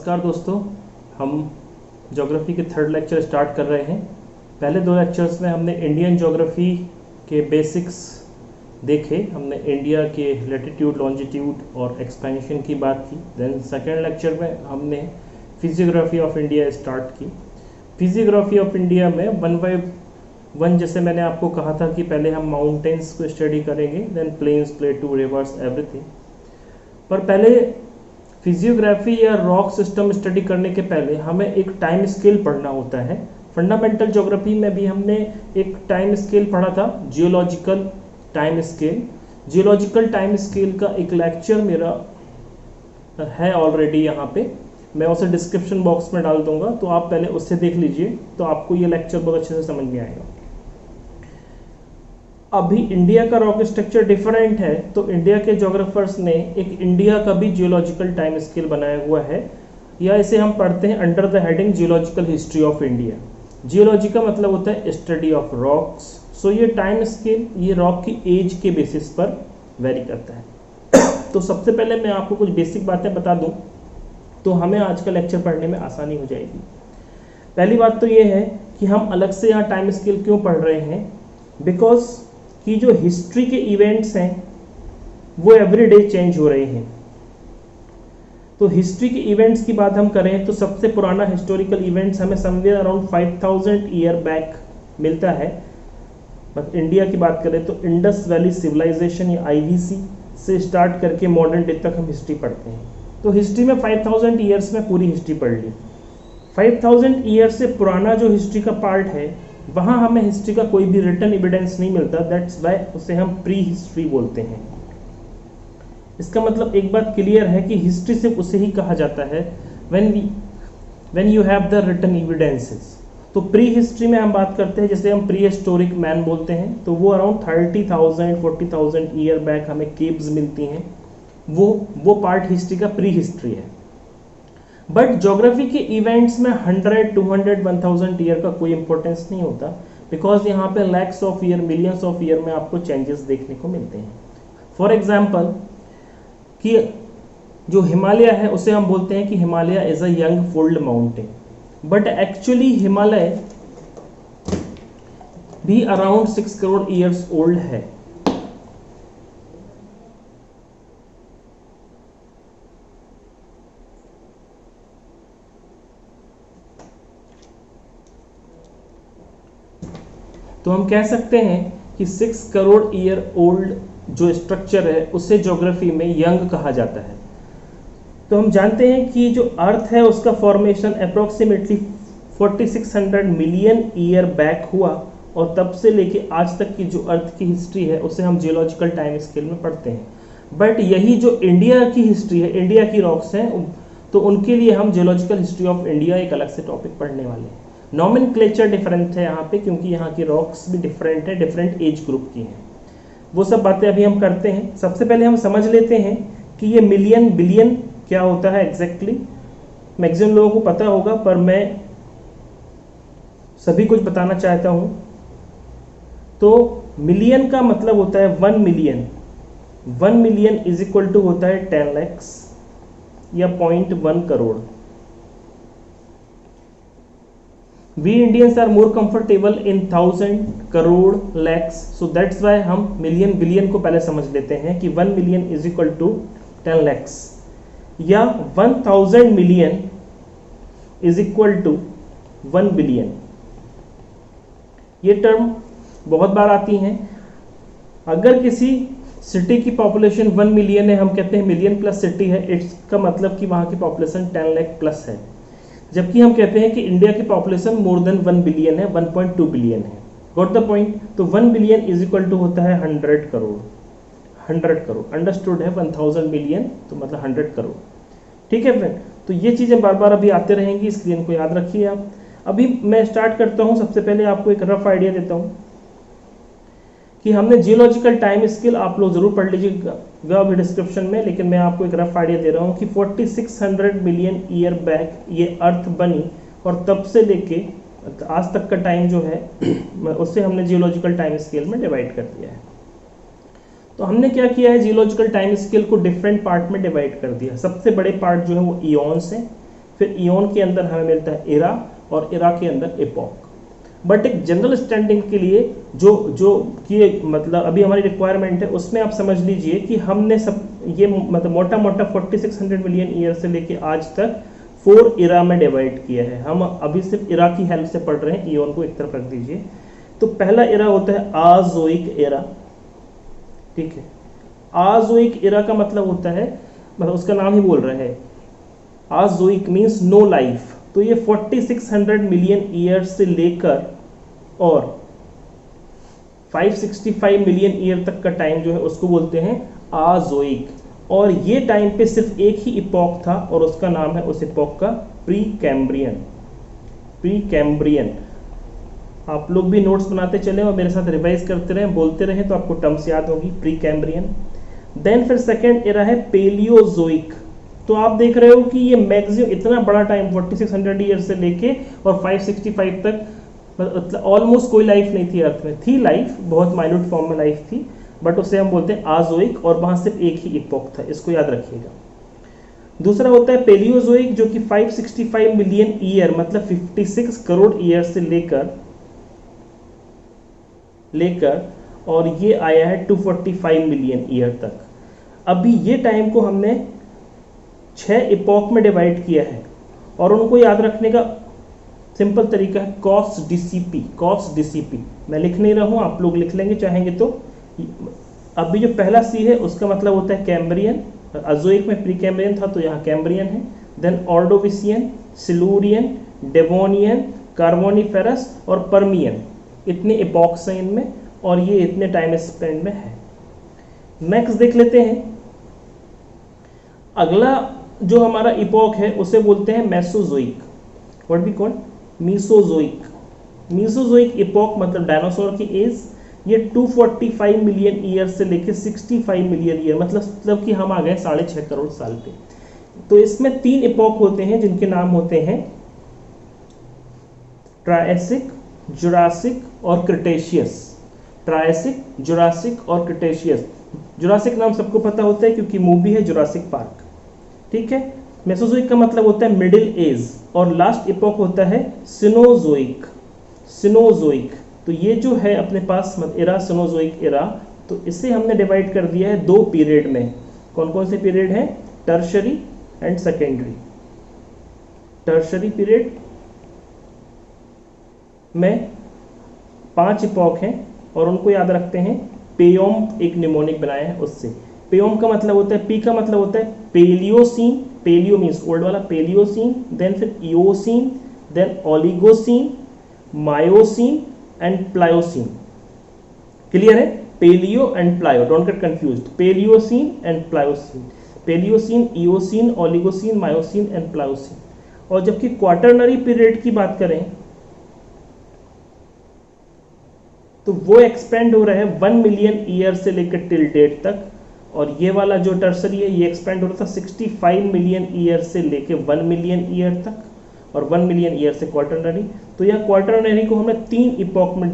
नमस्कार दोस्तों, हम ज्योग्राफी के थर्ड लेक्चर स्टार्ट कर रहे हैं। पहले दो लेक्चर्स में हमने इंडियन ज्योग्राफी के बेसिक्स देखे। हमने इंडिया के लैटिट्यूड, लॉन्जिट्यूड और एक्सपेंशन की बात की। देन सेकेंड लेक्चर में हमने फिजियोग्राफी ऑफ इंडिया स्टार्ट की। फिजियोग्राफी ऑफ इंडिया में वन बाय वन, जैसे मैंने आपको कहा था कि पहले हम माउंटेन्स को स्टडी करेंगे, then plains, plateau, rivers, everything. पर पहले फिजियोग्राफी या रॉक सिस्टम स्टडी करने के पहले हमें एक टाइम स्केल पढ़ना होता है। फंडामेंटल ज्योग्राफी में भी हमने एक टाइम स्केल पढ़ा था, geological time scale. Geological time scale का एक लेक्चर मेरा है ऑलरेडी यहाँ पे, मैं उसे डिस्क्रिप्शन बॉक्स में डाल दूंगा, तो आप पहले उससे देख लीजिए, तो आपको ये लेक्चर बहुत अच्छे से समझ में आएगा। अभी इंडिया का रॉक स्ट्रक्चर डिफरेंट है, तो इंडिया के ज्योग्राफर्स ने एक इंडिया का भी जियोलॉजिकल टाइम स्केल बनाया हुआ है, या इसे हम पढ़ते हैं under the heading geological history of India. Geology का मतलब होता है स्टडी ऑफ रॉक्स। सो ये टाइम स्केल ये रॉक की एज के बेसिस पर वेरी करता है। तो सबसे पहले मैं आपको कुछ बेसिक बातें बता दूं, तो हमें आज का लेक्चर पढ़ने में आसानी हो जाएगी। पहली बात तो ये है कि हम अलग से यहाँ टाइम स्केल क्यों पढ़ रहे हैं, बिकॉज कि जो हिस्ट्री के इवेंट्स हैं वो एवरीडे चेंज हो रहे हैं। तो हिस्ट्री के इवेंट्स की बात हम करें तो सबसे पुराना हिस्टोरिकल इवेंट्स हमें समवेयर अराउंड 5000 ईयर बैक मिलता है। बट इंडिया की बात करें तो इंडस वैली सिविलाइजेशन या आईवीसी से स्टार्ट करके मॉडर्न डे तक हम हिस्ट्री पढ़ते हैं। तो हिस्ट्री में 5000 ईयर्स में पूरी हिस्ट्री पढ़ ली। 5000 ईयर से पुराना जो हिस्ट्री का पार्ट है वहाँ हमें हिस्ट्री का कोई भी रिटन एविडेंस नहीं मिलता। दैट्स वाई उसे हम प्री हिस्ट्री बोलते हैं। इसका मतलब एक बात क्लियर है कि हिस्ट्री सिर्फ उसे ही कहा जाता है when you have the written evidences. तो प्री हिस्ट्री में हम बात करते हैं, जैसे हम प्री हिस्टोरिक मैन बोलते हैं, तो वो अराउंड 30,000 40,000 ईयर बैक हमें केव्स मिलती हैं। वो पार्ट हिस्ट्री का प्री हिस्ट्री है। बट ज्योग्राफी के इवेंट्स में 100, 200, 1000 ईयर का कोई इंपॉर्टेंस नहीं होता, बिकॉज यहाँ पे lakhs of year, millions of year में आपको चेंजेस देखने को मिलते हैं। फॉर एग्जाम्पल कि जो हिमालय है उसे हम बोलते हैं कि Himalaya is a young fold mountain, but actually Himalaya भी अराउंड 6 करोड़ ईयर्स ओल्ड है। तो हम कह सकते हैं कि 6 करोड़ ईयर ओल्ड जो स्ट्रक्चर है उसे ज्योग्राफी में यंग कहा जाता है। तो हम जानते हैं कि जो अर्थ है उसका formation approximately 4600 million year back हुआ, और तब से लेके आज तक की जो अर्थ की हिस्ट्री है उसे हम जियोलॉजिकल टाइम स्केल में पढ़ते हैं। बट यही जो इंडिया की हिस्ट्री है, इंडिया की रॉक्स हैं, तो उनके लिए हम जियोलॉजिकल हिस्ट्री ऑफ इंडिया एक अलग से टॉपिक पढ़ने वाले हैं। नॉमेनक्लेचर डिफरेंट है यहाँ पे, क्योंकि यहाँ की रॉक्स भी डिफरेंट है, डिफरेंट एज ग्रुप की हैं। वो सब बातें अभी हम करते हैं। सबसे पहले हम समझ लेते हैं कि ये मिलियन बिलियन क्या होता है एग्जैक्टली। मैक्सिमम लोगों को पता होगा, पर मैं सभी कुछ बताना चाहता हूँ। तो मिलियन का मतलब होता है 1 million. 1 million is equal to होता है 10 लाख या 0.1 crore. We Indians are more comfortable in 1000, crore, lakhs, so that's why हम मिलियन बिलियन को पहले समझ लेते हैं कि 1 million is equal to 10 lakhs या 1000 million is equal to 1 billion. ये टर्म बहुत बार आती हैं। अगर किसी सिटी की पॉपुलेशन 1 मिलियन है, हम कहते हैं मिलियन प्लस सिटी है, इसका मतलब कि वहाँ की पॉपुलेशन 10 लाख प्लस है। जबकि हम कहते हैं कि इंडिया की पॉपुलेशन मोर देन 1 बिलियन है, 1.2 बिलियन है। Got the point. तो 1 बिलियन इज इक्वल टू होता है 100 करोड़। 100 करोड़ अंडरस्टूड है। 1000 मिलियन तो मतलब 100 करोड़। ठीक है फ्रेंड। तो ये चीज़ें बार बार अभी आते रहेंगी, इसलिए इनको याद रखिए आप। अभी मैं स्टार्ट करता हूँ। सबसे पहले आपको एक रफ आइडिया देता हूँ कि हमने जियोलॉजिकल टाइम स्केल आप लोग जरूर पढ़ लीजिएगा अभी डिस्क्रिप्शन में, लेकिन मैं आपको एक रफ आइडिया दे रहा हूँ कि 4600 मिलियन ईयर बैक ये अर्थ बनी, और तब से लेके आज तक का टाइम जो है उससे हमने जियोलॉजिकल टाइम स्केल में डिवाइड कर दिया है। तो हमने क्या किया है, जियोलॉजिकल टाइम स्केल को डिफरेंट पार्ट में डिवाइड कर दिया। सबसे बड़े पार्ट जो है वो इयॉन्स हैं, फिर इयोन के अंदर हमें मिलता है एरा, और एरा के अंदर एपॉक। बट एक जनरल स्टैंडिंग के लिए जो जो कि मतलब अभी हमारी रिक्वायरमेंट है, उसमें आप समझ लीजिए कि हमने सब ये मतलब मोटा मोटा 4600 मिलियन ईयर से लेके आज तक 4 इरा में डिवाइड किया है। हम अभी सिर्फ इरा की हेल्प से पढ़ रहे हैं, इयोन को एक तरफ रख दीजिए। तो पहला इरा होता है आजोइक एरा, ठीक है। आजोइक एरा का मतलब होता है, मतलब उसका नाम ही बोल रहा है, आजोइक मीन्स नो लाइफ। तो ये 4600 मिलियन ईयर से लेकर और 565 मिलियन ईयर तक का टाइम जो है उसको बोलते हैं आजोइक। और ये टाइम पे सिर्फ एक ही इपॉक था और उसका नाम है उस इपॉक का प्री कैम्ब्रियन। Pre Cambrian. आप लोग भी नोट्स बनाते चले और मेरे साथ रिवाइज करते रहें, बोलते रहें तो आपको टर्म्स याद होगी। Pre Cambrian. देन फिर सेकेंड एरा है पेलियोजोइक। तो आप देख रहे हो कि ये मैक्सिमम इतना बड़ा टाइम 4600 ईयर से लेके और 565 तक, मतलब ऑलमोस्ट कोई लाइफ नहीं थी अर्थ में। थी लाइफ, बहुत माइन्यूट फॉर्म में लाइफ थी, बट उसे हम बोलते हैं आजोइक, और वहां सिर्फ एक ही इपॉक था, इसको याद रखिएगा। दूसरा होता है पेलियोजोइक, जो कि 565 मिलियन ईयर मतलब 56 करोड़ ईयर से लेकर और ये आया है 245 मिलियन ईयर तक। अभी ये टाइम को हमने 6 इपॉक में डिवाइड किया है, और उनको याद रखने का सिंपल तरीका है कॉस डीसीपी। कॉस डीसीपी मैं लिख नहीं रहा हूं, आप लोग लिख लेंगे चाहेंगे तो। अभी जो पहला सी है उसका मतलब होता है कैम्ब्रियन। अजोइक में प्री कैम्ब्रियन था तो यहाँ कैम्ब्रियन है। Then Ordovician, Silurian, Devonian, Carboniferous और पर्मियन, इतने इपॉक्स हैं इनमें, और ये इतने टाइम स्पेंड में है। नेक्स्ट देख लेते हैं, अगला जो हमारा इपॉक है उसे बोलते हैं Mesozoic. What we call Mesozoic. Mesozoic epoch मतलब डायनासोर की एज, ये 245 मिलियन ईयर से लेकर 65 मिलियन ईयर, मतलब कि हम आ गए 6.5 करोड़ साल पे। तो इसमें 3 इपॉक होते हैं जिनके नाम होते हैं ट्रायसिक, जुरासिक और क्रिटेशियस। ट्रायसिक, जुरासिक और क्रिटेशियस। जुरासिक नाम सबको पता होता है क्योंकि मूवी है जुरासिक पार्क, ठीक है। मेसोजोइक का मतलब होता है मिडिल एज, और लास्ट इपॉक होता है सिनोजोइक। सिनोजोइक। तो ये जो है अपने पास एरा, सिनोजोइक एरा, तो इसे हमने डिवाइड कर दिया है 2 पीरियड में। कौन कौन से पीरियड हैं? Tertiary and secondary. Tertiary period में 5 इपॉक हैं और उनको याद रखते हैं। पेयोम एक निमोनिक बनाया है उससे। पेयोम का मतलब होता है, पी का मतलब होता है पेलियोसीन। पेलियो मीन्स ओल्ड वाला, पेलियोसीन। देन फिर Eocene, then Oligocene, Miocene and Pliocene. Clear है? Palaeo and plio, don't get confused. Palaeocene and Pliocene. Palaeocene, Eocene, Oligocene, Miocene and Pliocene. और जबकि क्वाटरनरी पीरियड की बात करें तो वो एक्सपेंड हो रहा है 1 मिलियन ईयर से लेकर टिल डेट तक, और ये वाला जो टर्सरी है ये एक्सपेंड हो रहा था 65 मिलियन ईयर से लेकर 1 मिलियन ईयर तक, और 1 मिलियन ईयर से क्वाटरनरी। तो यह क्वाटरनरी को हमने 3 इपॉक में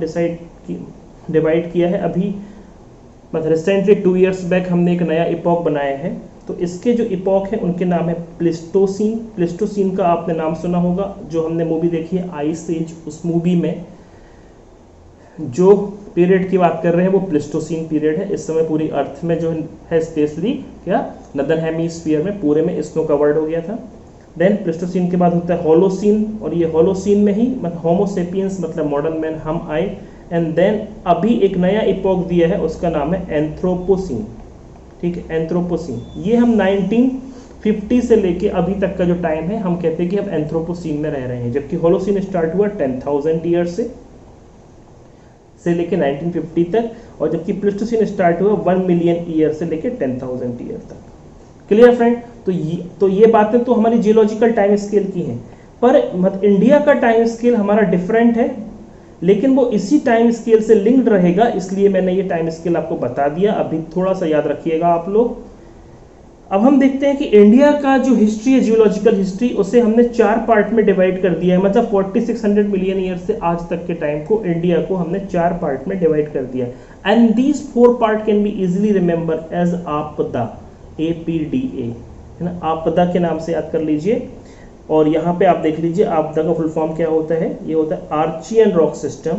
डिवाइड किया है। अभी मतलब रिसेंटली 2 इयर्स बैक हमने एक नया इपॉक बनाया है। तो इसके जो इपॉक हैं उनके नाम है प्लिस्टोसीन। प्लिस्टोसीन का आपने नाम सुना होगा, जो हमने मूवी देखी है आइस एज, उस मूवी में जो पीरियड की बात कर रहे हैं वो प्लिस्टोसीन पीरियड है। इस समय पूरी अर्थ में जो है स्पेशली क्या नदर्न हेमिस्फीयर में पूरे में स्नो कवर्ड हो गया था। देन प्लिस्टोसीन के बाद होता है होलोसीन, और ये होलोसीन में ही मतलब होमोसेपियंस मतलब मॉडर्न मैन हम आए। एंड देन अभी एक नया इपॉक दिया है, उसका नाम है एंथ्रोपोसीन, ठीक है, एंथ्रोपोसीन। ये हम 1950 से लेके अभी तक का जो टाइम है हम कहते हैं कि हम एंथ्रोपोसीन में रह रहे हैं, जबकि होलोसीन स्टार्ट हुआ 10,000 ईयर से लेके 1950 तक, और जबकि प्लिस्टोसीन स्टार्ट हुआ 1 मिलियन ईयर से लेके 10,000 ईयर तक। Clear friend? तो ये बातें तो हमारी जियोलॉजिकल टाइम स्केल की हैं, पर मतलब इंडिया का टाइम स्केल हमारा डिफरेंट है, लेकिन वो इसी टाइम स्केल से लिंक्ड रहेगा, इसलिए मैंने ये टाइम स्केल आपको बता दिया। अभी थोड़ा सा याद रखिएगा आप लोग। अब हम देखते हैं कि इंडिया का जो हिस्ट्री है, जियोलॉजिकल हिस्ट्री, उसे हमने 4 पार्ट में डिवाइड कर दिया है। मतलब 4600 मिलियन ईयर से आज तक के टाइम को इंडिया को हमने 4 पार्ट में डिवाइड कर दिया है। And these 4 part can be easily remember as आपदा, APDA, है ना, आपदा के नाम से याद कर लीजिए। और यहाँ पे आप देख लीजिए आपदा का फुल फॉर्म क्या होता है, ये होता है आर्चियन रॉक सिस्टम,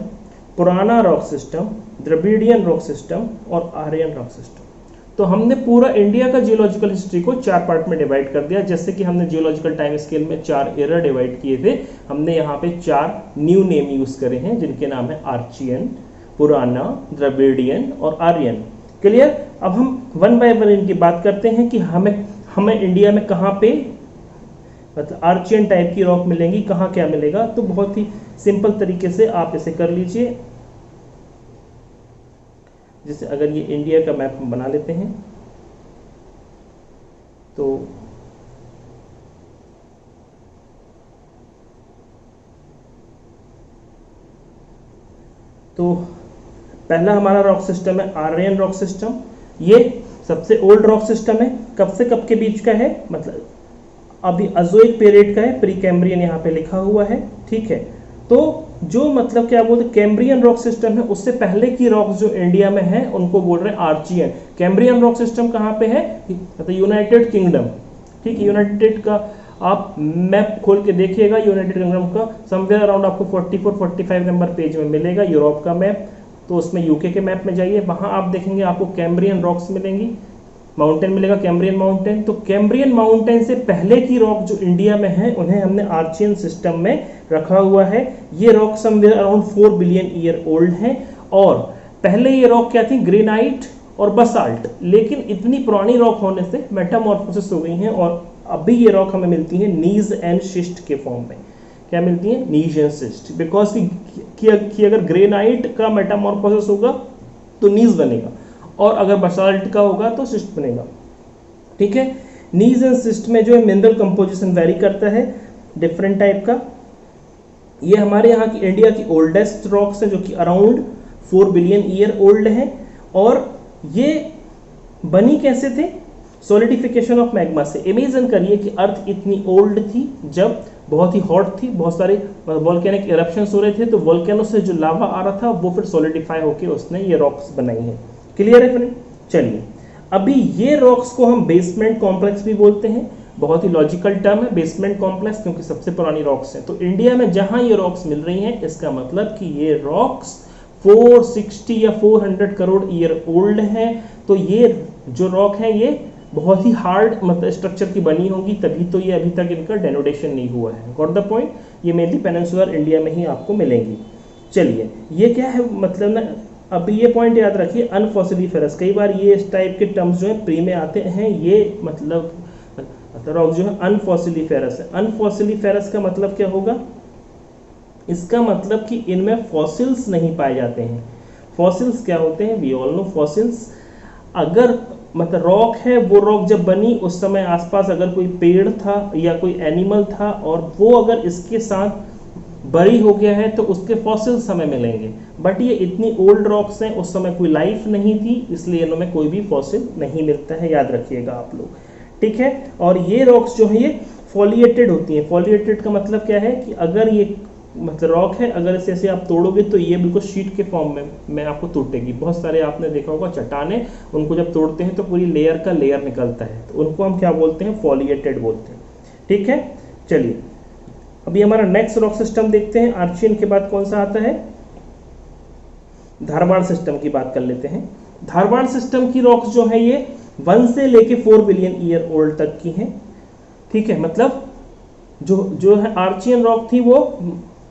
पुराना rock system, Dravidian rock system और आर्यन रॉक सिस्टम। तो हमने पूरा इंडिया का जियोलॉजिकल हिस्ट्री को 4 पार्ट में डिवाइड कर दिया। जैसे कि हमने जियोलॉजिकल टाइम स्केल में 4 एरा डिवाइड किए थे, हमने यहाँ पे 4 न्यू नेम यूज करे हैं जिनके नाम है आर्चियन, पुराना, द्रविडियन और आर्यन। क्लियर। अब हम वन बाय वन इनकी बात करते हैं कि हमें इंडिया में कहाँ पे मतलब आर्चियन टाइप की रॉक मिलेंगी, कहाँ क्या मिलेगा। तो बहुत ही सिंपल तरीके से आप इसे कर लीजिए। जैसे अगर ये इंडिया का मैप हम बना लेते हैं तो पहला हमारा रॉक सिस्टम है आर्यन रॉक सिस्टम। ये सबसे ओल्ड रॉक सिस्टम है। कब से कब के बीच का है, मतलब अभी अजोइक पीरियड का है, प्री कैम्ब्रियन यहाँ पे लिखा हुआ है। ठीक है। तो जो मतलब क्या बोलते हैं कैम्ब्रियन रॉक सिस्टम है, उससे पहले की रॉक जो इंडिया में है उनको बोल रहे हैं आर्चियन। कैम्ब्रियन रॉक सिस्टम कहाँ पे है, मतलब यूनाइटेड किंगडम। ठीक है। यूनाइटेड का आप मैप खोल के देखिएगा, यूनाइटेड किंगडम का समवेयर अराउंड आपको 44-45 नंबर पेज में मिलेगा यूरोप का मैप। तो उसमें यूके के मैप में जाइए, वहां आप देखेंगे आपको कैम्ब्रियन रॉक्स मिलेंगी, माउंटेन मिलेगा कैम्ब्रियन माउंटेन। तो कैम्ब्रियन माउंटेन से पहले की रॉक जो इंडिया में है उन्हें हमने आर्चियन सिस्टम में रखा हुआ है। ये rock somewhere around 4 billion year old है। और पहले ये रॉक क्या थी, ग्रेनाइट और बसाल्ट। लेकिन इतनी पुरानी रॉक होने से मेटामॉर्फोसिस हो गई हैं और अभी ये रॉक हमें मिलती है नीज एंड शिस्ट के फॉर्म में। क्या मिलती है, नीज एंड शिस्ट। बिकॉज कि अगर ग्रेनाइट का मेटामॉर्फोसिस होगा तो नीज बनेगा और अगर बसाल्ट का होगा तो सिस्ट बनेगा। ठीक है। नीज एंड सिस्ट में जो है मिनरल कंपोजिशन वेरी करता है डिफरेंट टाइप का। ये हमारे यहाँ की इंडिया की ओल्डेस्ट रॉक्स है जो कि अराउंड 4 बिलियन ईयर ओल्ड है। और ये बनी कैसे थे, सॉलिडिफिकेशन ऑफ मैग्मा से। इमेजिन करिए कि अर्थ इतनी ओल्ड थी जब बहुत ही हॉट थी, बहुत सारे वोल्केनिक इरप्शंस हो रहे थे, तो वोल्केनो से जो लावा आ रहा था वो फिर सॉलिडिफाई होकर उसने ये रॉक्स बनाई हैं। क्लियर है फ्रेंड। चलिए अभी ये रॉक्स को हम बेसमेंट कॉम्प्लेक्स भी बोलते हैं। बहुत ही लॉजिकल टर्म है बेसमेंट कॉम्प्लेक्स, क्योंकि सबसे पुरानी रॉक्स हैं। तो इंडिया में जहां ये रॉक्स मिल रही हैं इसका मतलब कि ये रॉक्स 460 या 400 करोड़ ईयर ओल्ड हैं। तो ये जो रॉक है ये बहुत ही हार्ड मतलब स्ट्रक्चर की बनी होगी, तभी तो ये अभी तक इनका डेनोडेशन नहीं हुआ है। Got the point. ये मेनली पेनिनसुलर इंडिया में ही आपको मिलेंगी। चलिए ये क्या है, मतलब ना अभी ये पॉइंट याद रखिए, अनफॉसिलिफेरस। कई बार ये इस टाइप के टर्म्स जो है प्री में आते हैं। ये मतलब रॉक जो है अनफॉसिलिफेरस है। अनफॉसिलिफेरस का मतलब क्या होगा, इसका मतलब कि इनमें फॉसिल्स नहीं पाए जाते हैं। फॉसिल्स क्या होते हैं, वी ऑल नो फॉसिल्स। अगर मतलब रॉक है, वो रॉक जब बनी उस समय आसपास अगर कोई पेड़ था या कोई एनिमल था और वो अगर इसके साथ बरी हो गया है तो उसके फॉसिल्स हमें मिलेंगे। बट ये इतनी ओल्ड रॉक्स हैं, उस समय कोई लाइफ नहीं थी, इसलिए इनमें कोई भी फॉसिल नहीं मिलता है, याद रखिएगा आप लोग। ठीक है। और ये रॉक्स जो है ये फॉलिएटेड होती हैं। फॉलिएटेड का मतलब क्या है कि अगर ये मतलब रॉक है, अगर इसे ऐसे आप तोड़ोगे तो ये बिल्कुल शीट के फॉर्म में आपको टूटेगी। बहुत सारे आपने देखा होगा चट्टाने, उनको जब तोड़ते हैं तो पूरी लेयर का लेयर निकलता है, तो उनको हम क्या बोलते हैं, फॉलिएटेड बोलते हैं। ठीक है। चलिए अभी हमारा नेक्स्ट रॉक सिस्टम देखते हैं। आर्चियन के बाद कौन सा आता है, धारवाड़ सिस्टम की बात कर लेते हैं। धारवाड़ सिस्टम की रॉक्स जो है ये 1 से लेके 4 बिलियन ईयर ओल्ड तक की हैं। ठीक है। मतलब जो है आर्चियन रॉक थी वो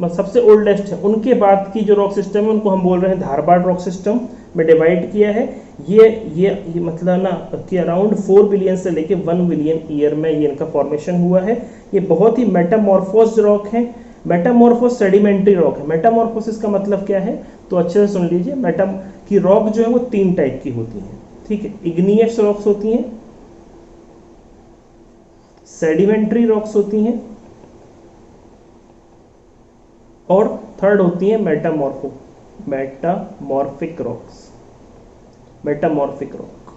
सबसे ओल्डेस्ट है। उनके बाद की जो रॉक सिस्टम है उनको हम बोल रहे हैं धारवाड़ रॉक सिस्टम में डिवाइड किया है। ये मतलब ना कि अराउंड 4 बिलियन से लेके 1 बिलियन ईयर में ये इनका फॉर्मेशन हुआ है। ये बहुत ही मेटामॉर्फोस रॉक है। मेटामॉर्फोस सेडिमेंट्री रॉक है। मेटामॉर्फोसिस का मतलब क्या है, तो अच्छे से सुन लीजिए। की रॉक जो है वो 3 टाइप की होती है। ठीक है। इग्नियस रॉक्स होती हैं, सेडिमेंट्री रॉक्स होती हैं और थर्ड होती है मेटामॉर्फिक रॉक्स। Metamorphic rock.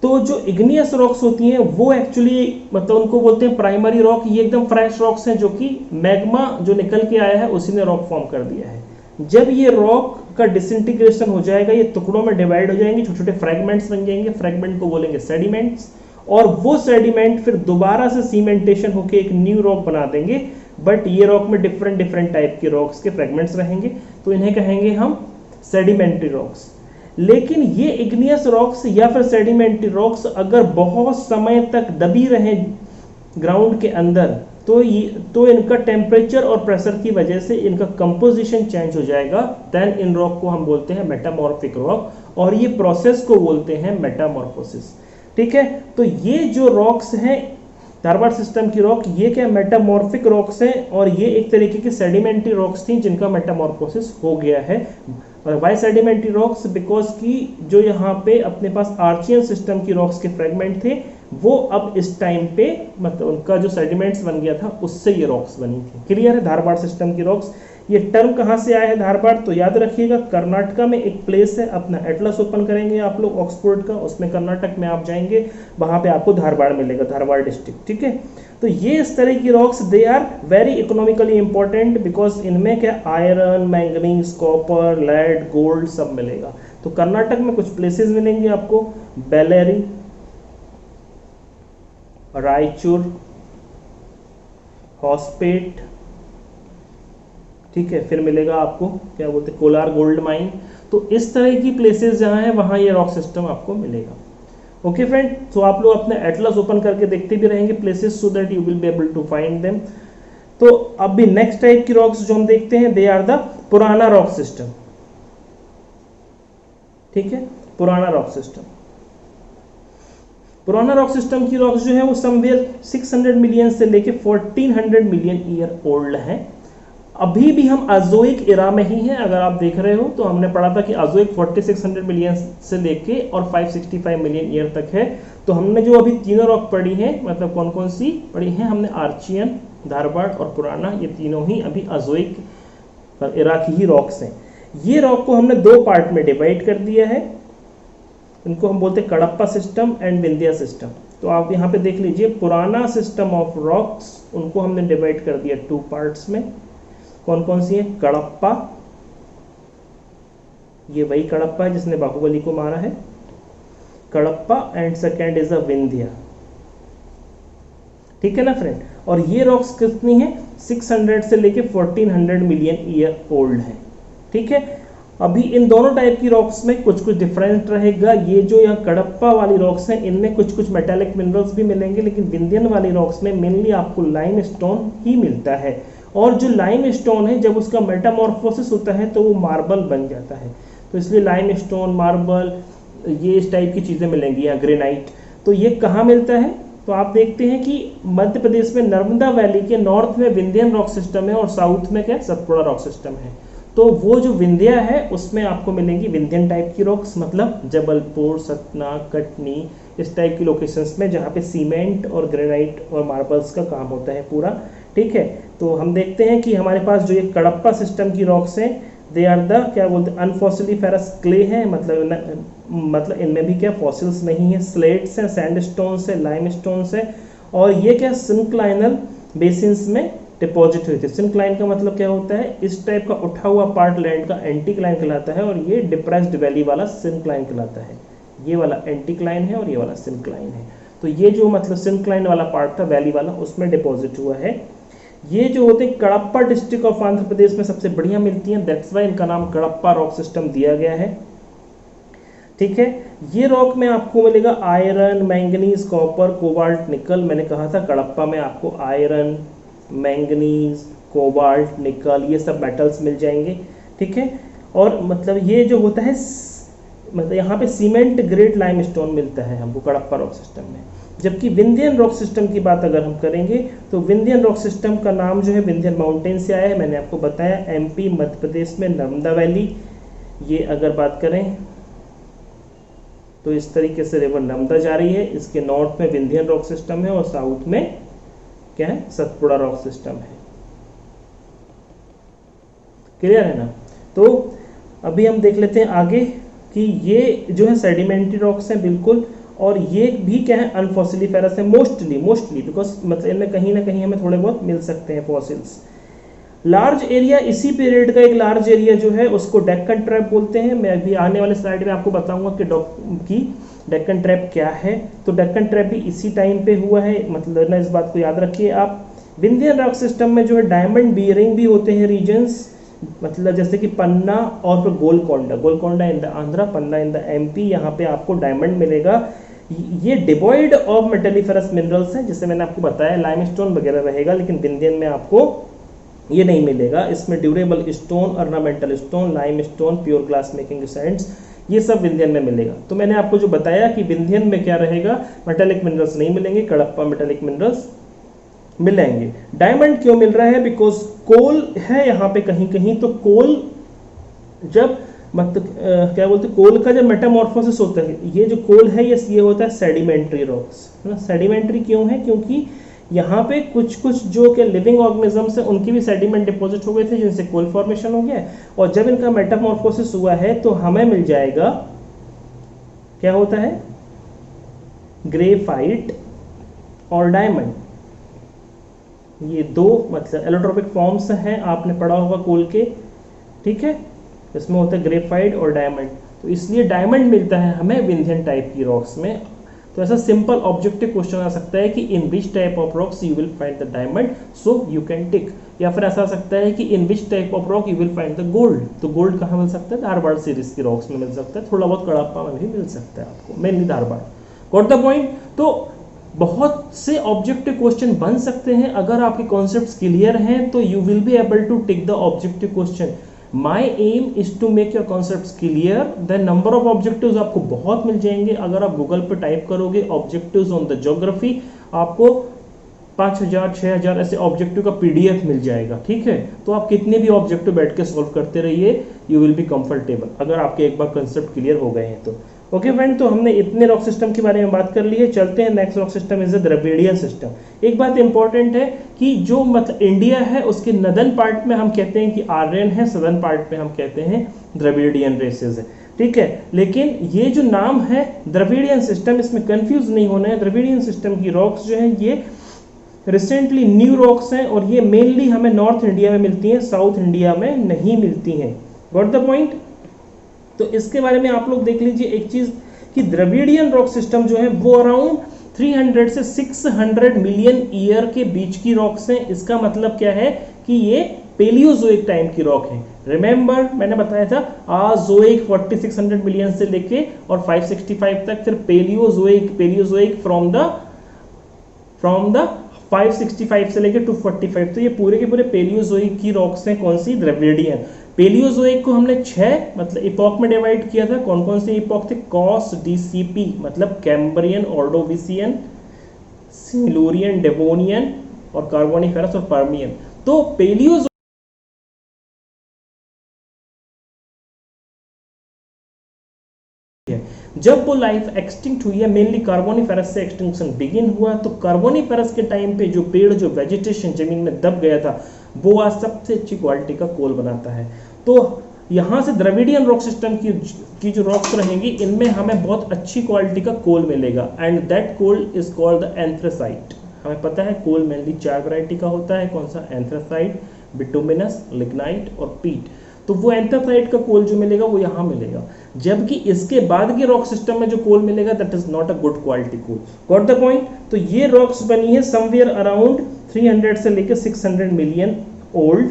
तो जो इग्नियस रॉक्स होती हैं वो एक्चुअली मतलब उनको बोलते हैं प्राइमरी रॉक। ये एकदम फ्रेश रॉक्स हैं जो कि मैग्मा जो निकल के आया है उसी ने रॉक फॉर्म कर दिया है। जब ये रॉक का डिसइंटीग्रेशन हो जाएगा, ये टुकड़ों में डिवाइड हो जाएंगे, छोटे छोटे फ्रैगमेंट्स बन जाएंगे। फ्रैगमेंट को बोलेंगे सेडिमेंट्स और वो सेडिमेंट फिर दोबारा से सीमेंटेशन होके एक न्यू रॉक बना देंगे, बट ये रॉक में डिफरेंट डिफरेंट टाइप के रॉक्स के फ्रेगमेंट्स रहेंगे, तो इन्हें कहेंगे हम सेडिमेंट्री रॉक्स। लेकिन ये इग्नियस रॉक्स या फिर सेडिमेंट्री रॉक्स अगर बहुत समय तक दबी रहे ग्राउंड के अंदर, तो इनका टेम्परेचर और प्रेशर की वजह से इनका कंपोजिशन चेंज हो जाएगा। देन इन रॉक को हम बोलते हैं मेटामॉर्फिक रॉक, और ये प्रोसेस को बोलते हैं मेटामॉर्फोसिस। ठीक है, तो ये जो रॉक्स हैं धारवाड़ सिस्टम की रॉक, ये क्या मेटामॉर्फिक रॉक्स हैं, और ये एक तरीके की सेडिमेंट्री रॉक्स थी जिनका मेटामॉर्फोसिस हो गया है। और वाई सेडिमेंट्री रॉक्स? बिकॉज की जो यहाँ पे अपने पास आर्चियन सिस्टम की रॉक्स के फ्रेगमेंट थे, वो अब इस टाइम पे मतलब उनका जो सेडिमेंट्स बन गया था उससे ये रॉक्स बनी थी। क्लियर है? धारवाड़ सिस्टम की रॉक्स। ये टर्म कहाँ से आया है धारवाड़? तो याद रखिएगा, कर्नाटका में एक प्लेस है, अपना एटलस ओपन करेंगे आप लोग ऑक्सफोर्ड का, उसमें कर्नाटक में आप जाएंगे, वहां पे आपको धारवाड़ मिलेगा, धारवाड़ डिस्ट्रिक्ट। ठीक है, तो ये इस तरह की rocks they are very economically important, because इनमें क्या iron, manganese, copper, lead, gold सब मिलेगा। तो कर्नाटक में कुछ प्लेसेस मिलेंगे आपको, बेलेरी, रायचूर, हॉस्पेट, ठीक है, फिर मिलेगा आपको क्या बोलते हैं कोलार गोल्ड माइन। तो इस तरह की प्लेसेस जहां है वहां ये रॉक सिस्टम आपको मिलेगा। ओके फ्रेंड, तो आप लोग अपने एटलस ओपन करके देखते भी रहेंगे places, so that you will be able to find them. तो अब भी नेक्स्ट टाइप की रॉक्स जो हम देखते हैं, दे आर द पुराना रॉक सिस्टम। ठीक है, पुराना रॉक सिस्टम। पुराना रॉक सिस्टम की रॉक्स जो है वो समवेयर 600 मिलियन से लेके 1400 मिलियन ईयर ओल्ड है। अभी भी हम अजोइक इरा में ही हैं। अगर आप देख रहे हो तो हमने पढ़ा था कि अजोइक 4600 मिलियन से लेके और 565 मिलियन ईयर तक है। तो हमने जो अभी तीनों रॉक पढ़ी हैं, मतलब कौन कौन सी पढ़ी हैं हमने? आर्चियन, धारवाड़ और पुराना, ये तीनों ही अभी अजोइक इरा की ही रॉक्स हैं। ये रॉक को हमने दो पार्ट में डिवाइड कर दिया है, इनको हम बोलते हैं Kadapa system and Vindhya system. तो आप यहाँ पे देख लीजिए, पुराना सिस्टम ऑफ रॉक्स उनको हमने डिवाइड कर दिया टू पार्ट्स में। कौन कौन सी है? कडप्पा, ये वही कडप्पा है जिसने बाहुबली को मारा है, Kadapa, and second is a Vindhya. ठीक है ना फ्रेंड? और ये रॉक्स कितनी है? 600 से लेके 1400 मिलियन ईयर ओल्ड है। ठीक है, अभी इन दोनों टाइप की रॉक्स में कुछ कुछ डिफरेंट रहेगा। ये जो यहाँ कडप्पा वाली रॉक्स हैं, इनमें कुछ कुछ मेटालिक मिनरल्स भी मिलेंगे, लेकिन विंध्यन वाली रॉक्स में मेनली आपको लाइम स्टोन ही मिलता है। और जो लाइम स्टोन है, जब उसका मेटामॉर्फोसिस होता है तो वो मार्बल बन जाता है। तो इसलिए लाइम स्टोन, मार्बल, ये इस टाइप की चीज़ें मिलेंगी, या ग्रेनाइट। तो ये कहाँ मिलता है? तो आप देखते हैं कि मध्य प्रदेश में नर्मदा वैली के नॉर्थ में विंध्यन रॉक सिस्टम है और साउथ में क्या सतपुड़ा रॉक सिस्टम है। तो वो जो विंध्या है उसमें आपको मिलेंगी विंध्यन टाइप की रॉक्स, मतलब जबलपुर, सतना, कटनी, इस टाइप की लोकेशंस में जहाँ पे सीमेंट और ग्रेनाइट और मार्बल्स का काम होता है पूरा। ठीक है, तो हम देखते हैं कि हमारे पास जो ये कडप्पा सिस्टम की रॉक्स हैं, दे आर द क्या बोलते हैं अनफॉसिलिफेरस क्ले हैं, मतलब इनमें भी क्या फॉसिल्स नहीं है, स्लेट्स हैं, सैंडस्टोन्स है, लाइमस्टोन्स है, और ये क्या सिंक्लाइनल बेसिन्स में डिपॉजिट हुए थे। सिंक्लाइन का मतलब क्या होता है? इस टाइप का उठा हुआ पार्ट लैंड का एंटीक्लाइन कहलाता है, और ये डिप्रेस्ड वैली वाला सिंक्लाइन कहलाता है। ये वाला एंटीक्लाइन है और ये वाला सिंक्लाइन है। तो ये जो मतलब सिंक्लाइन वाला पार्ट था वैली वाला, उसमें डिपॉजिट हुआ है। ये जो होते हैं कडप्पा डिस्ट्रिक्ट ऑफ आंध्र प्रदेश में सबसे बढ़िया मिलती हैं, दैट्स वाई इनका नाम कडप्पा रॉक सिस्टम दिया गया है। ठीक है, ये रॉक में आपको मिलेगा आयरन, मैंगनीज, कॉपर, कोबाल्ट, निकल। मैंने कहा था कडप्पा में आपको आयरन, मैंगनीज, कोबाल्ट, निकल, ये सब मेटल्स मिल जाएंगे। ठीक है, और मतलब ये जो होता है मतलब यहाँ पे सीमेंट ग्रेड लाइमस्टोन मिलता है हमको कडप्पा रॉक सिस्टम में। जबकि विंध्यन रॉक सिस्टम की बात अगर हम करेंगे तो विंध्यन रॉक सिस्टम का नाम जो है विंध्यन माउंटेन से आया है। मैंने आपको बताया एमपी मध्य प्रदेश में नर्मदा वैली, ये अगर बात करें तो इस तरीके से रिवर नर्मदा जा रही है, इसके नॉर्थ में विंध्यन रॉक सिस्टम है और साउथ में क्या है सतपुड़ा रॉक सिस्टम है। क्लियर है ना? तो अभी हम देख लेते हैं आगे कि ये जो है सेडिमेंट्री रॉक्स हैं बिल्कुल, और ये भी क्या है अनफॉसिलिफेरस है मोस्टली बिकॉज मतलब इनमें कहीं ना कहीं हमें थोड़े बहुत मिल सकते हैं फॉसिल्स। लार्ज एरिया, इसी पीरियड का एक लार्ज एरिया जो है उसको डेक्कन ट्रैप बोलते हैं। मैं अभी आने वाले स्लाइड में आपको बताऊंगा कि डेक्कन ट्रैप क्या है, तो डेक्कन ट्रैप भी इसी टाइम पे हुआ है, मतलब ना इस बात को याद रखिए आप। विंध्यन रॉक सिस्टम में जो है डायमंड बियरिंग भी होते हैं रीजन्स, मतलब जैसे कि पन्ना और फिर Golconda, Golconda in the Andhra, Panna in the MP, यहाँ पे आपको डायमंड मिलेगा। ये डिवॉइड ऑफ मेटेलिफेरस मिनरल्स है, जैसे मैंने आपको बताया लाइमस्टोन वगैरह रहेगा, लेकिन विंध्यन में आपको ये नहीं मिलेगा। इसमें durable stone, ornamental stone, lime stone, pure glass making Sands, ये सब विंध्यन में मिलेगा। तो मैंने आपको जो बताया कि विंध्यन में क्या रहेगा, मेटेलिक मिनरल्स नहीं मिलेंगे, कडप्पा मेटेलिक मिनरल्स मिलेंगे। डायमंड क्यों मिल रहा है, बिकॉज कोल है यहाँ पे कहीं कहीं, तो कोल जब मतलब क्या बोलते हैं, कोल का जब मेटामॉर्फोसिस होता है, ये जो कोल है ये होता है सेडिमेंट्री रॉक्स, है ना। सेडिमेंट्री क्यों है, क्योंकि यहाँ पे कुछ कुछ जो के लिविंग ऑर्गेनिजम्स है उनकी भी सेडिमेंट डिपॉजिट हो गए थे, जिनसे कोल फॉर्मेशन हो गया, और जब इनका मेटामॉर्फोसिस हुआ है तो हमें मिल जाएगा, क्या होता है, ग्रेफाइट और डायमंड। ये दो मतलब एलोट्रोपिक फॉर्म्स हैं, आपने पढ़ा होगा कोल के, ठीक है। इसमें होता है ग्रेफाइट और डायमंड, तो इसलिए डायमंड मिलता है हमें विंध्यन टाइप की रॉक्स में। तो ऐसा सिंपल ऑब्जेक्टिव क्वेश्चन आ सकता है कि in which type of rocks you will find the diamond, so you can tick. या फिर ऐसा आ सकता है कि in which type of rock you will find the gold, तो गोल्ड कहाँ मिल सकता है, धारबाड़ सीरीज की रॉक्स में मिल सकता है, थोड़ा बहुत कड़प्पा में भी मिल सकता है आपको, mainly Dharwar. Got the point. तो बहुत से ऑब्जेक्टिव क्वेश्चन बन सकते हैं, अगर आपके कॉन्सेप्ट्स क्लियर हैं तो you will be able to tick the objective question. My aim is to make your concepts clear, then number of objectives आपको बहुत मिल जाएंगे। अगर आप गूगल पे टाइप करोगे ऑब्जेक्टिव्स ऑन द ज्योग्राफी, आपको 5000 6000 ऐसे ऑब्जेक्टिव का पीडीएफ मिल जाएगा, ठीक है। तो आप कितने भी ऑब्जेक्टिव बैठ के सॉल्व करते रहिए, यू विल बी कंफर्टेबल, अगर आपके एक बार कंसेप्ट क्लियर हो गए हैं तो। ओके फ्रेंड, तो हमने इतने रॉक सिस्टम के बारे में बात कर ली है, चलते हैं next rock system is the Dravidian system. एक बात इंपॉर्टेंट है कि जो मतलब इंडिया है उसके नदर्न पार्ट में हम कहते हैं कि आर्यन है, सदर्न पार्ट में हम कहते हैं द्रविडियन रेसेस है, ठीक है। लेकिन ये जो नाम है द्रविडियन सिस्टम, इसमें कंफ्यूज नहीं होना है। द्रविडियन सिस्टम की रॉक्स जो है ये रिसेंटली न्यू रॉक्स हैं, और ये मेनली हमें नॉर्थ इंडिया में मिलती हैं, साउथ इंडिया में नहीं मिलती हैं। Got the point. तो इसके बारे में आप लोग देख लीजिए एक चीज कि द्रविडियन रॉक सिस्टम जो है वो अराउंड 300 से 600 मिलियन ईयर के बीच की रॉक्स हैं। इसका मतलब क्या है कि ये पेलियोजोइक टाइम की रॉक है। रिमेंबर मैंने बताया था आजोइक 4600 मिलियन से लेके और 565 तक, फिर पेलियोजोइक फ्रॉम द 565 से लेके 245, तो ये पूरे के पूरे पेलियोजोइक की रॉक्स हैं। कौन सी, द्रविडियन। पेलियोजोइक को हमने 6 मतलब इपॉक में डिवाइड किया था। कौन कौन से इपॉक थे, कॉस डीसीपी मतलब कैम्ब्रियन, ऑर्डोविसियन, सिल्यूरियन, डेवोनियन और कार्बोनिफेरस और पर्मियन। तो पेलियोजोइक जब वो लाइफ एक्सटिंक्ट हुई है, मेनली कार्बोनिफेरस से एक्सटिंक्शन बिगिन हुआ, तो कार्बोनिफेरस के टाइम पे जो पेड़, जो वेजिटेशन जमीन में दब गया था, वो आज सबसे अच्छी क्वालिटी का कोल बनाता है। तो यहाँ से द्रविडियन रॉक सिस्टम की जो रॉक्स रहेंगी, इनमें हमें बहुत अच्छी क्वालिटी का कोल मिलेगा, and that coal is called the anthracite. हमें पता है कोल मेनली 4 वैरायटी का होता है, कौन सा, एंथ्रेसाइट, बिटुमिनस, लिग्नाइट और पीट। तो वो एंथ्रेसाइट का कोल जो मिलेगा वो यहाँ मिलेगा, जबकि इसके बाद के रॉक सिस्टम में जो कोल मिलेगा that is not a good quality coal. Got the point. तो ये रॉक्स बनी है समवेयर अराउंड 300 से लेकर 600 मिलियन ओल्ड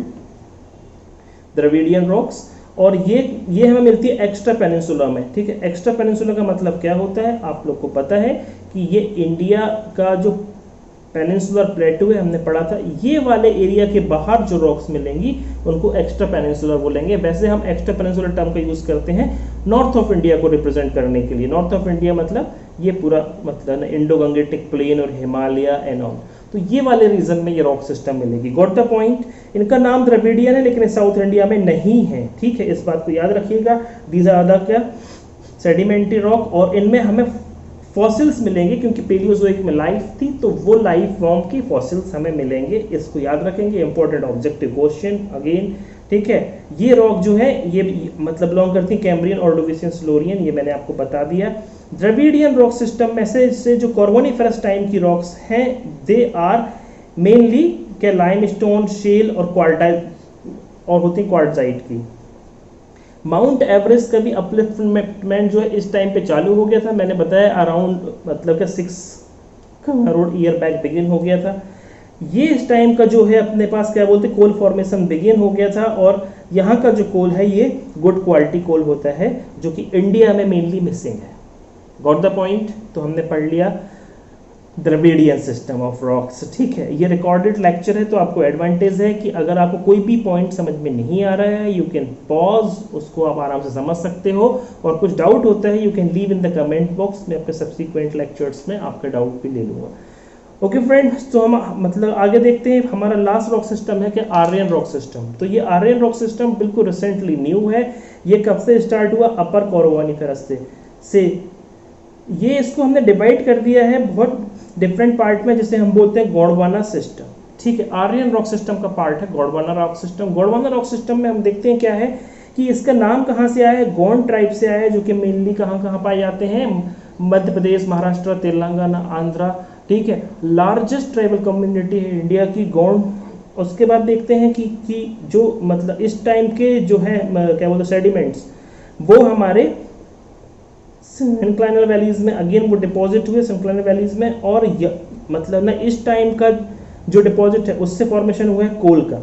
द्रविडियन रॉक्स, और ये हमें मिलती है एक्स्ट्रा पेनिनसुला में, ठीक है। एक्स्ट्रा पेनिनसुला का मतलब क्या होता है, आप लोग को पता है कि ये इंडिया का जो पेनिनसुलर प्लेटू है, हमने पढ़ा था, ये वाले एरिया के बाहर जो रॉक्स मिलेंगी उनको एक्स्ट्रा पेनिनसुलर बोलेंगे। वैसे हम एक्स्ट्रा पेनिनसुलर टर्म का यूज करते हैं नॉर्थ ऑफ इंडिया को रिप्रेजेंट करने के लिए। नॉर्थ ऑफ इंडिया मतलब ये पूरा मतलब ना इंडो गंगेटिक प्लेन और हिमालय एंड ऑल, तो ये वाले रीजन में ये रॉक सिस्टम मिलेगी। Got the point. इनका नाम द्रविडियन है लेकिन साउथ इंडिया में नहीं है, ठीक है, इस बात को याद रखिएगा। दीज आर द क्या, सेडिमेंट्री रॉक, और इनमें हमें फॉसिल्स मिलेंगे क्योंकि पेलियोजोइक में लाइफ थी, तो वो लाइफ फॉर्म की फॉसिल्स हमें मिलेंगे, इसको याद रखेंगे। इंपॉर्टेंट ऑब्जेक्टिव क्वेश्चन अगेन, ठीक है। ये रॉक जो है ये मतलब बिलोंग करती है कैम्ब्रियन, ऑर्डोविसियन, सिल्यूरियन, ये मैंने आपको बता दिया। द्रविडियन रॉक सिस्टम में से जो कार्बोनिफेरस टाइम की रॉक्स हैं, दे आर मेनली क्या, लाइमस्टोन, शेल और क्वार्टाइट, और होती क्वार्टजाइट की। माउंट एवरेस्ट का भी अपलिफ्टमेंट जो है इस टाइम पे चालू हो गया था, मैंने बताया अराउंड मतलब कि 6 करोड़ ईयर बैक बिगिन हो गया था। ये इस टाइम का जो है अपने पास क्या बोलते हैं कोल फॉर्मेशन बिगिन हो गया था, और यहाँ का जो कोल है ये गुड क्वालिटी कोल होता है जो कि इंडिया में मेनली मिसिंग है। Got the point? तो हमने पढ़ लिया द्रविडियन सिस्टम ऑफ रॉक्स, ठीक है। ये रिकॉर्डेड लेक्चर है तो आपको एडवांटेज है कि अगर आपको कोई भी पॉइंट समझ में नहीं आ रहा है यू कैन पॉज, उसको आप आराम से समझ सकते हो, और कुछ डाउट होता है you can leave in the comment box, में आपके सब्सिक्वेंट लेक्चर्स में आपका डाउट भी ले लूँगा। ओके फ्रेंड्स, तो हम मतलब आगे देखते हैं। हमारा लास्ट रॉक सिस्टम है कि आर्यन रॉक सिस्टम। तो ये आर्यन रॉक सिस्टम बिल्कुल रिसेंटली न्यू है। ये कब से स्टार्ट हुआ? अपर कॉरोवानिफेरस से ये इसको हमने डिवाइड कर दिया है बहुत डिफरेंट पार्ट में, जिसे हम बोलते हैं गोंडवाना सिस्टम, ठीक है। आर्यन रॉक सिस्टम का पार्ट है Gondwana rock system. Gondwana rock system में हम देखते हैं क्या है कि इसका नाम कहाँ से आया है? गोंड ट्राइब से आया है, जो कि मेनली कहाँ पाए जाते हैं? मध्य प्रदेश, महाराष्ट्र, तेलंगाना, आंध्रा, ठीक है। लार्जेस्ट ट्राइबल कम्युनिटी है इंडिया की गोंड। उसके बाद देखते हैं कि जो मतलब इस टाइम के जो है क्या बोलते हैं सेडिमेंट्स, वो हमारे सिंक्लाइनल वैलीज में अगेन वो डिपॉजिट हुए सिंक्लाइनल वैलीज में, और मतलब ना इस टाइम का जो डिपॉजिट है उससे फॉर्मेशन हुआ है कोल का,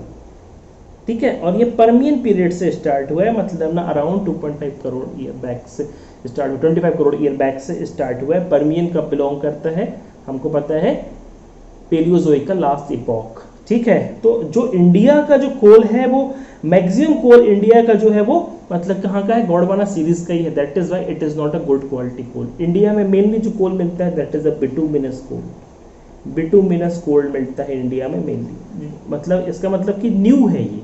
ठीक है। और ये परमियन पीरियड से स्टार्ट हुआ है, मतलब ना अराउंड 2.5 करोड़ ईयर बैक से स्टार्ट हुआ, 25 करोड़ ईयर बैक से स्टार्ट हुआ है। परमियन कब बिलोंग करता है? हमको पता है पेलियोजोइक का लास्ट इपॉक, ठीक है। तो जो इंडिया का जो कोल है वो मैक्सिमम कोल इंडिया का जो है वो मतलब कहाँ का है? गोंडवाना सीरीज का ही है। That is why it is not a good quality coal. India में मेनली जो कोल मिलता है that is a bituminous coal. Bituminous coal मिलता है इंडिया में मेनली, मतलब इसका मतलब कि न्यू है ये।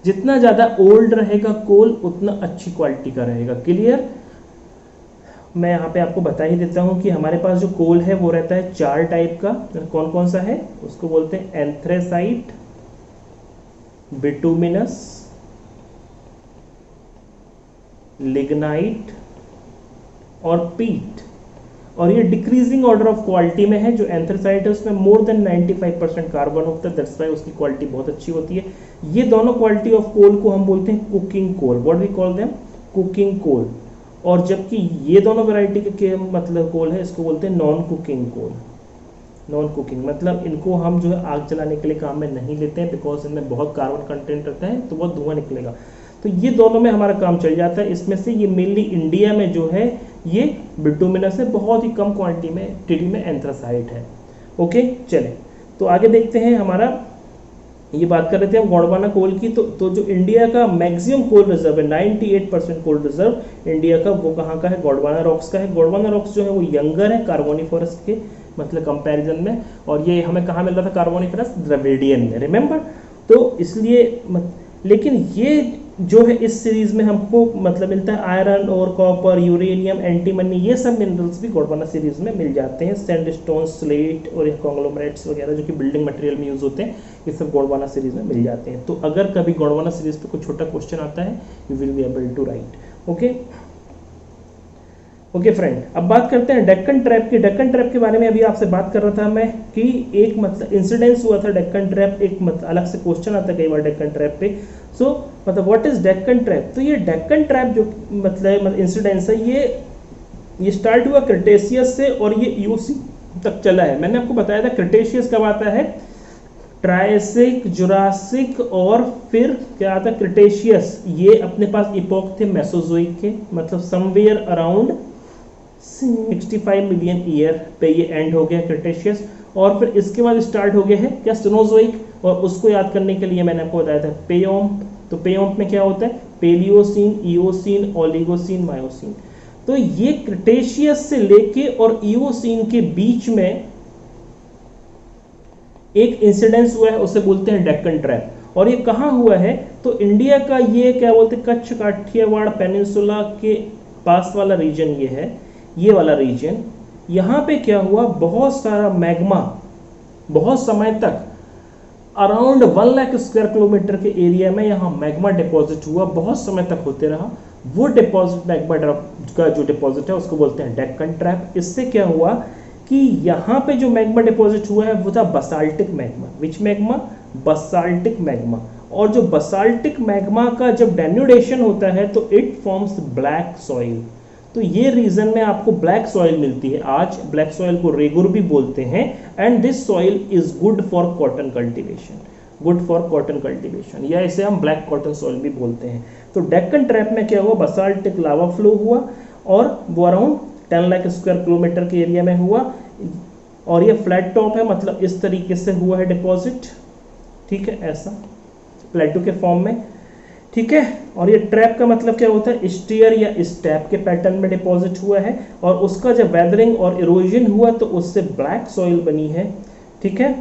जितना ज़्यादा ओल्ड रहेगा कोल उतना अच्छी क्वालिटी का रहेगा। क्लियर? मैं यहाँ पे आपको बता ही देता हूँ कि हमारे पास जो कोल है वो रहता है 4 टाइप का। कौन कौन सा है? उसको बोलते हैं एंथ्रेसाइट, बिटुमिनस, लिग्नाइट और पीट। और ये डिक्रीजिंग ऑर्डर ऑफ क्वालिटी में है। जो एंथ्रेसाइट है उसमें मोर देन 95% कार्बन होता है, दैट्स व्हाई उसकी क्वालिटी बहुत अच्छी होती है। ये दोनों क्वालिटी ऑफ कोल को हम बोलते हैं cooking coal. What we call them? Cooking coal. और जबकि ये दोनों वैरायटी के मतलब कोल है, इसको बोलते हैं non cooking coal. Non cooking मतलब इनको हम जो है आग जलाने के लिए काम में नहीं लेते हैं, बिकॉज इनमें बहुत कार्बन कंटेंट रहता है तो बहुत धुआं निकलेगा। तो ये दोनों में हमारा काम चल जाता है। इसमें से ये मेनली इंडिया में जो है ये बिटुमिनस है, बहुत ही कम क्वांटिटी में टीडी में एंथ्रासाइट है। ओके, चले तो आगे देखते हैं। हमारा ये बात कर रहे थे हम गोंडवाना कोल की, तो जो इंडिया का मैक्सिमम कोल रिजर्व है 98% कोल रिजर्व इंडिया का, वो कहाँ का है? गोंडवाना रॉक्स का है। गोंडवाना रॉक्स जो है वो यंगर है कार्बोनिफेरस के मतलब कंपैरिजन में, और ये हमें कहाँ मिल रहा था? कार्बोनिफेरस द्रविडियन में, रिमेंबर। तो इसलिए लेकिन ये जो है इस सीरीज में हमको मतलब मिलता है आयरन और कॉपर, यूरेनियम, एंटीमनी, ये सब मिनरल्स भी गोंडवाना सीरीज में मिल जाते हैं। सैंडस्टोन, स्लेट और कॉन्ग्लोमरेट्स वगैरह जो कि बिल्डिंग मटेरियल में यूज होते हैं, ये सब गोंडवाना सीरीज में मिल जाते हैं। तो अगर कभी गोंडवाना सीरीज पे कोई छोटा क्वेश्चन आता है you will be able to write. Okay okay friend, अब बात करते हैं डेक्कन ट्रैप की। डेक्कन ट्रैप के बारे में अभी आपसे बात कर रहा था मैं कि एक मतलब इंसिडेंस हुआ था डेक्कन ट्रैप, एक मतलब अलग से क्वेश्चन आता है कई बार डेक्कन ट्रैप पे। सो मतलब व्हाट इज डेक्कन ट्रैप? तो ये डेक्कन ट्रैप जो मतलब इंसिडेंस है ये स्टार्ट हुआ क्रिटेशियस से और ये यूसी तक चला है। मैंने आपको बताया था क्रिटेशियस कब आता है? ट्रायसिक, जुरासिक और फिर क्या आता है? क्रिटेशियस। ये अपने पास इपोक थे मेसोजोइक के, मतलब समवेयर अराउंड 65 मिलियन ईयर पे ये एंड हो गया क्रिटेशियस। और फिर इसके बाद स्टार्ट हो गया है क्या? सिनोजोइक। और उसको याद करने के लिए मैंने आपको बताया था पेयोम्प। तो पेयोम्प में क्या होता है? Palaeocene, eosin, Oligocene, myosin. तो ये क्रिटेशियस से लेके और इओसिन के बीच में एक इंसिडेंस हुआ है, उसे बोलते हैं डेक्कन ट्रैप। और ये कहाँ हुआ है? तो इंडिया का ये क्या बोलते हैं कच्छ काठियावाड़ पेनिनसुला के पास वाला रीजन ये है, ये वाला रीजन। यहाँ पे क्या हुआ? बहुत सारा मैग्मा बहुत समय तक अराउंड 1 लाख स्क्वायर किलोमीटर के एरिया में यहाँ मैग्मा डिपॉजिट हुआ, बहुत समय तक होते रहा। वो डिपॉजिट मैग्मा का जो डिपॉजिट है उसको बोलते हैं डेक्कन ट्रैप। इससे क्या हुआ कि यहाँ पे जो मैग्मा डिपॉजिट हुआ है वो था बसाल्टिक मैग्मा। विच मैग्मा? Basaltic magma. और जो बसाल्टिक मैग्मा का जब डेन्यूडेशन होता है तो इट फॉर्म्स ब्लैक सॉइल। तो ये रीजन में आपको ब्लैक सॉइल मिलती है। आज ब्लैक सॉइल को रेगुर भी बोलते हैं। And this soil is good for cotton cultivation, good for cotton cultivation, या इसे हम ब्लैक कॉटन सॉइल भी बोलते हैं। तो डेक्कन ट्रैप में क्या हुआ, बसाल्टिक लावा फ्लो हुआ और वो अराउंड 10 लाख स्क्वायर किलोमीटर के एरिया में हुआ, और ये फ्लैट टॉप है, मतलब इस तरीके से हुआ है डिपॉजिट, ठीक है, ऐसा प्लेटो के फॉर्म में, ठीक है। और ये ट्रैप का मतलब क्या होता है, स्टीयर या स्टैप के पैटर्न में डिपॉजिट हुआ है, और उसका जब वेदरिंग और इरोजन हुआ तो उससे ब्लैक सॉइल बनी है, ठीक है,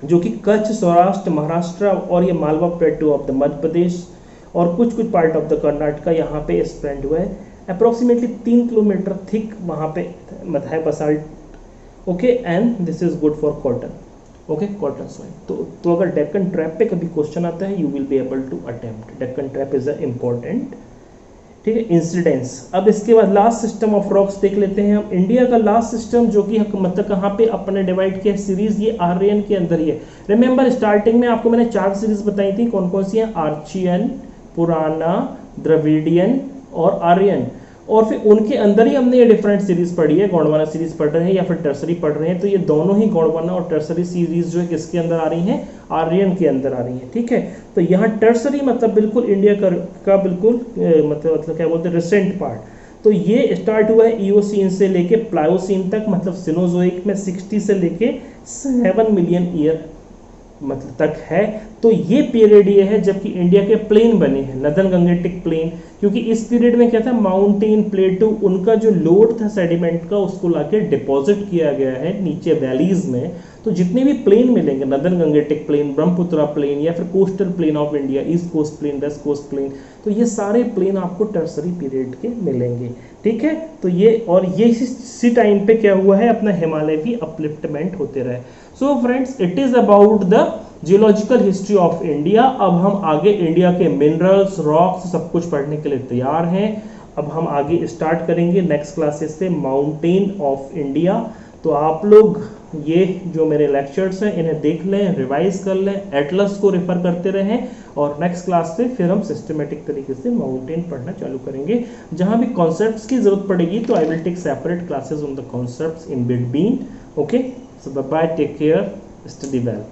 जो कि कच्छ, सौराष्ट्र, महाराष्ट्र और ये मालवा प्लेटू ऑफ द मध्य प्रदेश और कुछ कुछ पार्ट ऑफ द कर्नाटका यहाँ पे स्प्रेड हुआ है। अप्रोक्सीमेटली 3 किलोमीटर थिक वहाँ पे है basalt, okay, and this is good for cotton, okay, cotton soil. तो अगर डेक्कन ट्रैप पे कभी क्वेश्चन आता है, you will be able to attempt. Deccan trap is a important, ठीक है, इंसिडेंस। अब इसके बाद लास्ट सिस्टम ऑफ रॉक्स देख लेते हैं हम। इंडिया का लास्ट सिस्टम जो कि मतलब कहाँ पे अपने डिवाइड किया सीरीज, ये आर्यन के अंदर ही है। रिमेंबर स्टार्टिंग में आपको मैंने 4 सीरीज बताई थी, कौन कौन सी हैं, आर्चियन, पुराना, द्रविडियन और आर्यन, और फिर उनके अंदर ही हमने ये डिफरेंट सीरीज पढ़ी है, गोंडवाना सीरीज पढ़ रहे हैं या फिर टर्सरी पढ़ रहे हैं। तो ये दोनों ही गोंडवाना और टर्सरी सीरीज जो है किसके अंदर आ रही हैं, आर्यन के अंदर आ रही है, ठीक है। तो यहाँ टर्सरी मतलब बिल्कुल इंडिया का बिल्कुल मतलब क्या बोलते हैं, रिसेंट पार्ट। तो ये स्टार्ट हुआ है ईओसीन से लेके प्लायोसीन तक, मतलब सिनोजोइक में 60 से लेके 7 मिलियन ईयर मतलब तक है। तो ये पीरियड ये है जबकि इंडिया के प्लेन बने हैं, नदन गंगेटिक प्लेन, क्योंकि इस पीरियड में क्या था, माउंटेन प्लेटू, उनका जो लोड था सेडिमेंट का उसको लाके डिपॉजिट किया गया है नीचे वैलीज में। तो जितने भी प्लेन मिलेंगे, northern Gangetic plain, Brahmaputra plain या फिर coastal plain of India, east coast plain, west coast plain, तो ये सारे प्लेन आपको टर्सरी पीरियड के मिलेंगे, ठीक है। तो ये और ये इसी टाइम पे क्या हुआ है, अपना हिमालय भी अपलिफ्टमेंट होते रहे। So friends, it is about the geological history of India. अब हम आगे इंडिया के मिनरल्स, रॉक्स, सब कुछ पढ़ने के लिए तैयार हैं। अब हम आगे स्टार्ट करेंगे नेक्स्ट क्लासेस से माउंटेन ऑफ इंडिया। तो आप लोग ये जो मेरे लेक्चर्स हैं इन्हें देख लें, रिवाइज कर लें, एटलस को रेफर करते रहें, और नेक्स्ट क्लास से फिर हम सिस्टमेटिक तरीके से माउंटेन पढ़ना चालू करेंगे। जहां भी कॉन्सेप्ट्स की जरूरत पड़ेगी तो I will take separate classes on the concepts in between, okay. So bye bye, take care, study well.